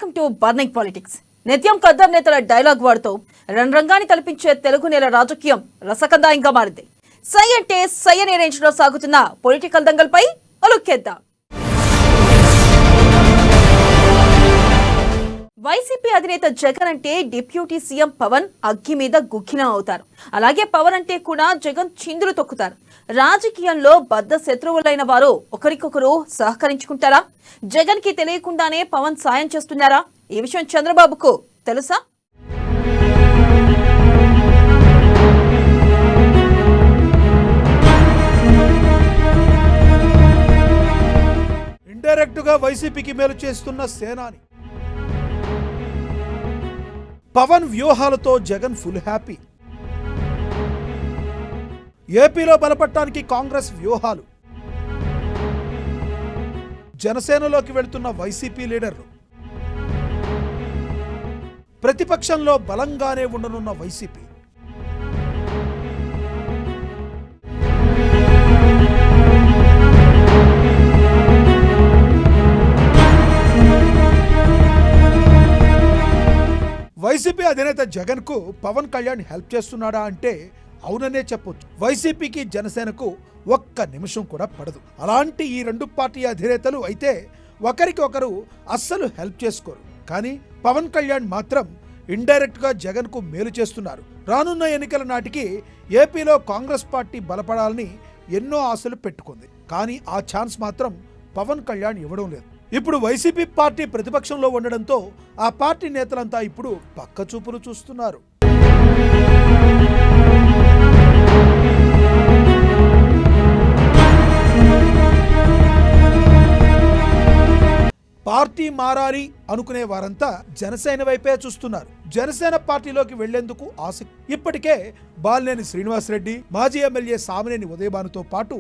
Welcome to burning politics. నిత్యం కద్దర్ నేతల dialogue వాడుతూ రంగాన్ని తలపించే తెలుగు నేల రాజకీయం రసకందాయంగా మారింది. సై అంటే సై అనే రేంజ్ లో సాగుతున్న పొలిటికల్ దంగల్పై ఒలుక్కేద్దాం. వైసీపీ అధినేత జగన్ అంటే డిప్యూటీ సీఎం పవన్ అగ్గి మీద గుగ్గిలం అవుతారు. అలాగే పవన్ అంటే కూడా జగన్ చిందులు తొక్కుతారు. రాజకీయంలో బద్ద శత్రువులైన వారు ఒకరికొకరు సహకరించుకుంటారా? జగన్ కి తెలియకుండానే పవన్ సాయం చేస్తున్నారా? ఈ విషయం చంద్రబాబుకు తెలుసా? ఇండైరెక్ట్ గా వైసీపీకి మేలు చేస్తున్న సేనాని పవన్ వ్యూహాలతో జగన్ ఫుల్ హ్యాపీ. ఏపీలో బలపడటానికి కాంగ్రెస్ వ్యూహాలు, జనసేనలోకి వెళ్తున్న వైసీపీ లీడర్లు, ప్రతిపక్షంలో బలంగానే ఉండనున్న వైసీపీ, వైసీపీ అధినేత జగన్ కు పవన్ కళ్యాణ్ హెల్ప్ చేస్తున్నాడా అంటే అవుననే చెప్పొచ్చు. వైసీపీకి జనసేనకు ఒక్క నిమిషం కూడా పడదు. అలాంటి ఈ రెండు పార్టీ అధినేతలు అయితే ఒకరికి ఒకరు అస్సలు హెల్ప్ చేసుకోరు. కానీ పవన్ కళ్యాణ్ మాత్రం ఇండైరెక్ట్ గా జగన్ కు మేలు చేస్తున్నారు. రానున్న ఎన్నికల నాటికి ఏపీలో కాంగ్రెస్ పార్టీ బలపడాలని ఎన్నో ఆశలు పెట్టుకుంది. కానీ ఆ ఛాన్స్ మాత్రం పవన్ కళ్యాణ్ ఇవ్వడం లేదు. ఇప్పుడు వైసీపీ పార్టీ ప్రతిపక్షంలో ఉండడంతో ఆ పార్టీ నేతలంతా ఇప్పుడు పక్క చూపులు చూస్తున్నారు. పార్టీ మారాలి అనుకునే వారంతా జనసేన వైపే చూస్తున్నారు. జనసేన పార్టీలోకి వెళ్లేందుకు ఆసక్తి. ఇప్పటికే బాలినేని శ్రీనివాసరెడ్డి, మాజీ ఎమ్మెల్యే సామినేని ఉదయభానుతో పాటు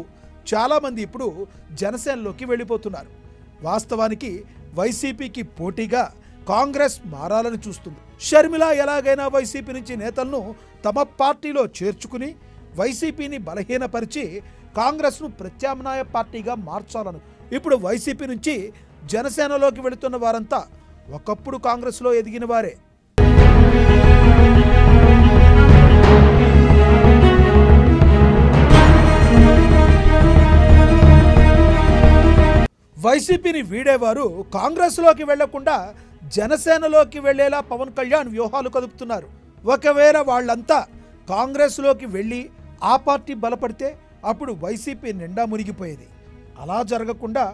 చాలా మంది ఇప్పుడు జనసేనలోకి వెళ్లిపోతున్నారు. వాస్తవానికి వైసీపీకి పోటీగా కాంగ్రెస్ మారాలని చూస్తుంది. షర్మిల ఎలాగైనా వైసీపీ నుంచి నేతలను తమ పార్టీలో చేర్చుకుని వైసీపీని బలహీనపరిచి కాంగ్రెస్ను ప్రత్యామ్నాయ పార్టీగా మార్చాలను. ఇప్పుడు వైసీపీ నుంచి జనసేనలోకి వెళుతున్న వారంతా ఒకప్పుడు కాంగ్రెస్లో ఎదిగిన వారే. వైసీపీని వీడేవారు కాంగ్రెస్లోకి వెళ్లకుండా జనసేనలోకి వెళ్లేలా పవన్ కళ్యాణ్ వ్యూహాలు కదుపుతున్నారు. ఒకవేళ వాళ్ళంతా కాంగ్రెస్లోకి వెళ్ళి ఆ పార్టీ బలపడితే అప్పుడు వైసీపీ నిండా మునిగిపోయేది. అలా జరగకుండా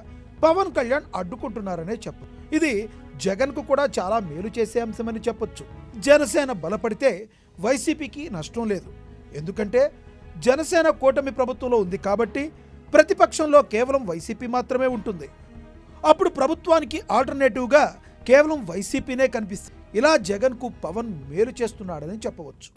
పవన్ కళ్యాణ్ అడ్డుకుంటున్నారనే చెప్పు. ఇది జగన్కు కూడా చాలా మేలు చేసే అంశమని చెప్పొచ్చు. జనసేన బలపడితే వైసీపీకి నష్టం లేదు. ఎందుకంటే జనసేన కూటమి ప్రభుత్వంలో ఉంది కాబట్టి ప్రతిపక్షంలో కేవలం వైసీపీ మాత్రమే ఉంటుంది. అప్పుడు ప్రభుత్వానికి ఆల్టర్నేటివ్గా కేవలం వైసీపీనే కనిపిస్తుంది. ఇలా జగన్కు పవన్ మేలు చేస్తున్నాడని చెప్పవచ్చు.